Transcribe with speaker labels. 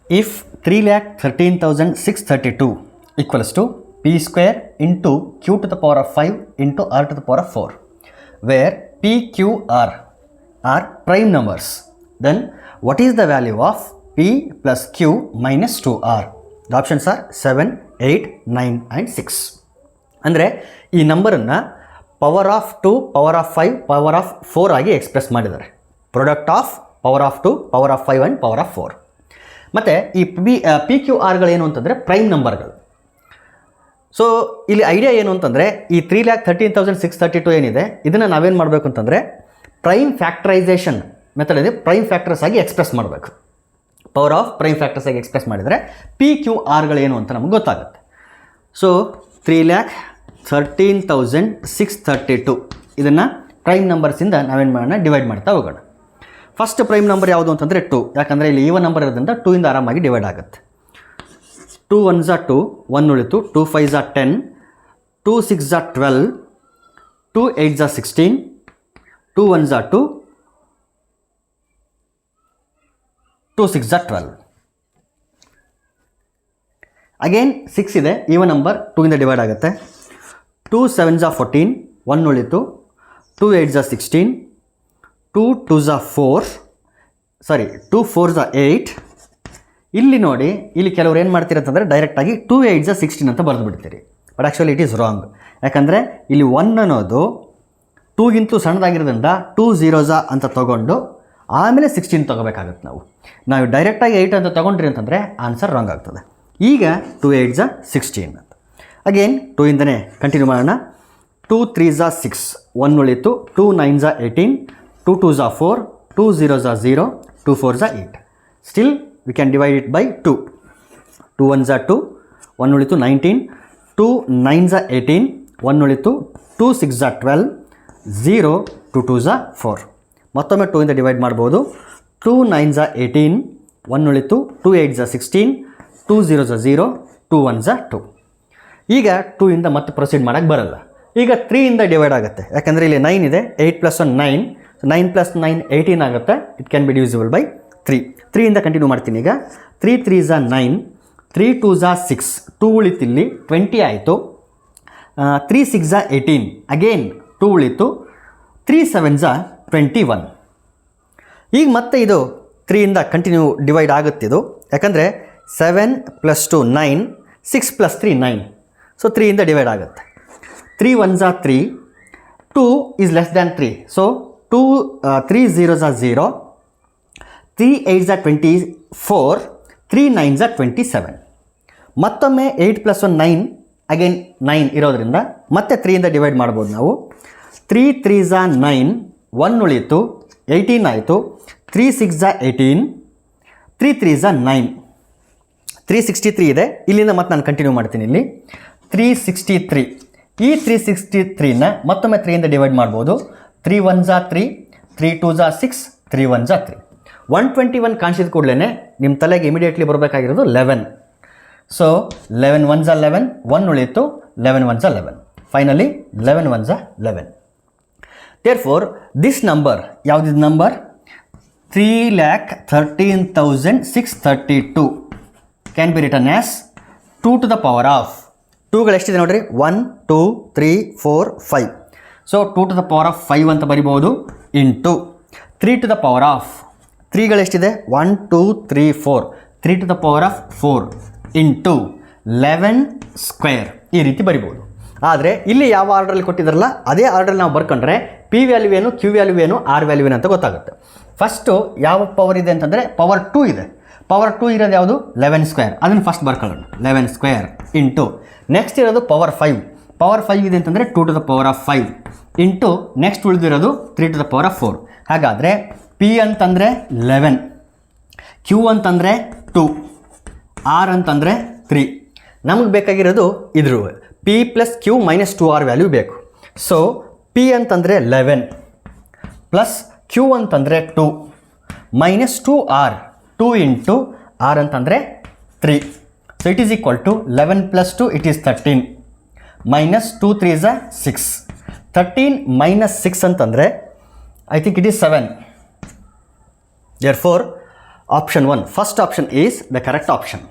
Speaker 1: If 3,13,632 equals to p square into q to the power of 5 into r to the power of 4, where p, q, r are prime numbers, then what is the value of p plus q minus 2r? The options are 7, 8, 9 and 6. ಅಂದರೆ ಈ ನಂಬರನ್ನು power of 2, power of 5, power of 4 ಆಗಿ express ಮಾಡಿದ್ದಾರೆ. Product of power of 2, power of 5 and power of 4. ಮತ್ತು ಈ P Q ಆರ್ಗಳೇನು ಅಂತಂದರೆ prime ನಂಬರ್ಗಳು. So ಇಲ್ಲಿ idea ಏನು ಅಂತಂದರೆ ಈ 3,13,632 ಏನಿದೆ ಇದನ್ನು ನಾವೇನು ಮಾಡಬೇಕು ಅಂತಂದರೆ ಪ್ರೈಮ್ ಫ್ಯಾಕ್ಟರೈಸೇಷನ್ ಮೆಥಡ್ ಇದೆ, ಪ್ರೈಮ್ ಫ್ಯಾಕ್ಟರ್ಸ್ ಆಗಿ ಎಕ್ಸ್ಪ್ರೆಸ್ ಮಾಡಬೇಕು. ಪವರ್ ಆಫ್ ಪ್ರೈಮ್ ಫ್ಯಾಕ್ಟರ್ಸ್ ಆಗಿ ಎಕ್ಸ್ಪ್ರೆಸ್ ಮಾಡಿದರೆ ಪಿ ಕ್ಯೂ ಆರ್ಗಳೇನು ಅಂತ ನಮಗೆ ಗೊತ್ತಾಗುತ್ತೆ. ಸೊ 3,13,632 ಇದನ್ನು ಪ್ರೈಮ್ ನಂಬರ್ಸಿಂದ ನಾವೇನು ಮಾಡೋಣ, ಡಿವೈಡ್ ಮಾಡ್ತಾ ಹೋಗೋಣ. ಫಸ್ಟ್ ಪ್ರೈಮ್ ನಂಬರ್ ಯಾವುದು ಅಂತಂದರೆ 2, ಯಾಕಂದರೆ ಇಲ್ಲಿ ಈವನ್ ನಂಬರ್ ಇರೋದ್ರಿಂದ 2 ಇಂದ ಆರಾಮಾಗಿ ಡಿವೈಡ್ ಆಗುತ್ತೆ. 2 1s are 2, 1 ಉಳಿತು, 2 5s are 10, 2 6s are 12, 2 8s are 16, 2 1s are 2, 2 6s are 12. Again 6 ಇದೆ, ಈವನ್ ನಂಬರ್ 2 ಇಂದ ಡಿವೈಡ್ ಆಗುತ್ತೆ. 2 7s are 14, 1 ಉಳಿತು, 2 8s are 16, 2 2s are 4, 2 4s are 8. ಇಲ್ಲಿ ನೋಡಿ, ಇಲ್ಲಿ ಕೆಲವರು ಏನು ಮಾಡ್ತೀರಂತಂದರೆ ಡೈರೆಕ್ಟಾಗಿ 2 8s are 16 ಅಂತ ಬರೆದು ಬಿಡ್ತೀರಿ. But actually it is wrong. ಯಾಕಂದರೆ ಇಲ್ಲಿ 1 ಅನ್ನೋದು 2ಗಿಂತೂ ಸಣ್ಣದಾಗಿರೋದ್ರಿಂದ 2 0s ಅಂತ ತೊಗೊಂಡು ಆಮೇಲೆ 16 ತೊಗೋಬೇಕಾಗುತ್ತೆ. ನಾವು ಡೈರೆಕ್ಟಾಗಿ 8 ಅಂತ ತೊಗೊಂಡ್ರಿ ಅಂತಂದರೆ ಆನ್ಸರ್ ರಾಂಗ್ ಆಗ್ತದೆ. ಈಗ 2 8s are 16 ಅಂತ. ಅಗೇನ್ 2 ಇಂದನೇ ಕಂಟಿನ್ಯೂ ಮಾಡೋಣ. 2 3s are 6, 1 ಉಳಿತು, 2 9s are 18, 2 2s are 4, 2 0s are 0, 2 4s are 8. Still we can divide it by 2. 2 1s are 2, 1 ಉಳಿತು 19, 2 9s are 18, 1 ಉಳಿತು, 2 6s are 12, 0, 2 2s are 4. ಮತ್ತೊಮ್ಮೆ 2 ಇಂದ ಡಿವೈಡ್ ಮಾಡ್ಬೋದು. 2 9s are 18, 1 ಉಳಿತು, 2 8s are 16, 2 0s are 0, 2 1s are 2. ಈಗ 2 ಇಂದ ಮತ್ತೆ proceed ಮಾಡೋಕ್ಕೆ ಬರಲ್ಲ. ಈಗ 3 ಇಂದ ಡಿವೈಡ್ ಆಗುತ್ತೆ, ಯಾಕಂದರೆ ಇಲ್ಲಿ 9 ಇದೆ, 8 + 1 9, 9 + 9 18 ಆಗುತ್ತೆ. It can be divisible by 3. 3 ಇಂದ ಕಂಟಿನ್ಯೂ ಮಾಡ್ತೀನಿ. ಈಗ 3 3s are 9, 3 2s are 6, 2 ಉಳಿತಿಲ್ಲಿ 20 ಆಯಿತು, 3 6s are 18, ಅಗೇನ್ 2 ಉಳಿತು, 3 7s are 21. ಈಗ ಮತ್ತೆ ಇದು 3 ಇಂದ ಕಂಟಿನ್ಯೂ ಡಿವೈಡ್ ಆಗುತ್ತಿದ್ದು, ಯಾಕಂದರೆ 7 + 2 9, 6 + 3 9. ಸೊ 3 ಇಂದ ಡಿವೈಡ್ ಆಗುತ್ತೆ. 3 1s are 3, 2 is less than 3. So 3 0s are 0, 3 8s are 24, 3 9s are 27. ಮತ್ತೊಮ್ಮೆ 8 + 1 9, ಅಗೇನ್ 9 ಇರೋದ್ರಿಂದ ಮತ್ತೆ 3 ಇಂದ ಡಿವೈಡ್ ಮಾಡ್ಬೋದು ನಾವು. 3 3s are 9, 1 ಉಳಿಯಿತು, 18 ಆಯಿತು, 3 6s are 18, 3 3s are 9. 363 ಇದೆ, ಇಲ್ಲಿಂದ ಮತ್ತೆ ನಾನು ಕಂಟಿನ್ಯೂ ಮಾಡ್ತೀನಿ. ಇಲ್ಲಿ 363, ಈ 363ನ ಮತ್ತೊಮ್ಮೆ 3 ಇಂದ ಡಿವೈಡ್ ಮಾಡ್ಬೋದು. 3 1s are 3, 3 2s are 6, 3 1s are 3. 121 ಕಾಣಿಸಿದ ಕೂಡಲೇ ನಿಮ್ಮ ತಲೆಗೆ ಇಮಿಡಿಯೇಟ್ಲಿ ಬರಬೇಕಾಗಿರೋದು 11. ಸೊ 11 1s are 11, 1 ಉಳಿಯಿತು, 11 1s are 11. Finally 11 1s are 11. Therefore, this number, ಯಾವುದಿದು number 3,13,632 can be written as 2 to the power of 2ಗಳು ಎಷ್ಟಿದೆ ನೋಡ್ರಿ, 1 2 3 4 5. So 2 to the power of 5 ಅಂತ ಬರಿಬೋದು, into 3 to the power of 3ಗಳು ಎಷ್ಟಿದೆ, 1 2 3 4, 3 to the power of 4 into 11 square, ಈ ರೀತಿ ಬರಿಬೋದು. ಆದರೆ ಇಲ್ಲಿ ಯಾವ ಆರ್ಡ್ರಲ್ಲಿ ಕೊಟ್ಟಿದ್ದಾರಲ್ಲ ಅದೇ ಆರ್ಡ್ರಲ್ಲಿ ನಾವು ಬರ್ಕೊಂಡ್ರೆ ಪಿ ವ್ಯಾಲ್ಯೂ ಏನು, ಕ್ಯೂ ವ್ಯಾಲ್ಯೂ ಏನು, ಆರ್ ವ್ಯಾಲ್ಯೂ ಏನು ಅಂತ ಗೊತ್ತಾಗುತ್ತೆ. ಫಸ್ಟು ಯಾವ ಪವರ್ ಇದೆ ಅಂತಂದರೆ ಪವರ್ 2 ಇದೆ. ಪವರ್ 2 ಇರೋದು ಯಾವುದು, 11 ಸ್ಕ್ವೇರ್. ಅದನ್ನು ಫಸ್ಟ್ ಬರ್ಕೊಳ್ಳೋಣ, 11 ಸ್ಕ್ವೇರ್ ಇಂಟು ನೆಕ್ಸ್ಟ್ ಇರೋದು ಪವರ್ 5. ಪವರ್ 5 ಇದೆ ಅಂತಂದರೆ 2 to the power of 5 into next ಉಳಿದಿರೋದು 3 to the power of 4. ಹಾಗಾದರೆ ಪಿ ಅಂತಂದರೆ 11, ಕ್ಯೂ ಅಂತಂದರೆ 2, ಆರ್ ಅಂತಂದರೆ 3. ನಮಗೆ ಬೇಕಾಗಿರೋದು ಇದ್ರ P plus Q minus 2r value ಬೇಕು. ಸೊ ಪಿ ಅಂತಂದರೆ 11 ಪ್ಲಸ್ ಕ್ಯೂ ಅಂತಂದರೆ 2 ಮೈನಸ್ 2r, 2 ಇಂಟು ಆರ್ ಅಂತಂದರೆ 3. So it is equal to 11 + 2 it is 13 minus 2 3s are 6. 13 ಮೈನಸ್ 6 ಅಂತಂದರೆ I think it is 7. Therefore, Option 1, first option is the correct option.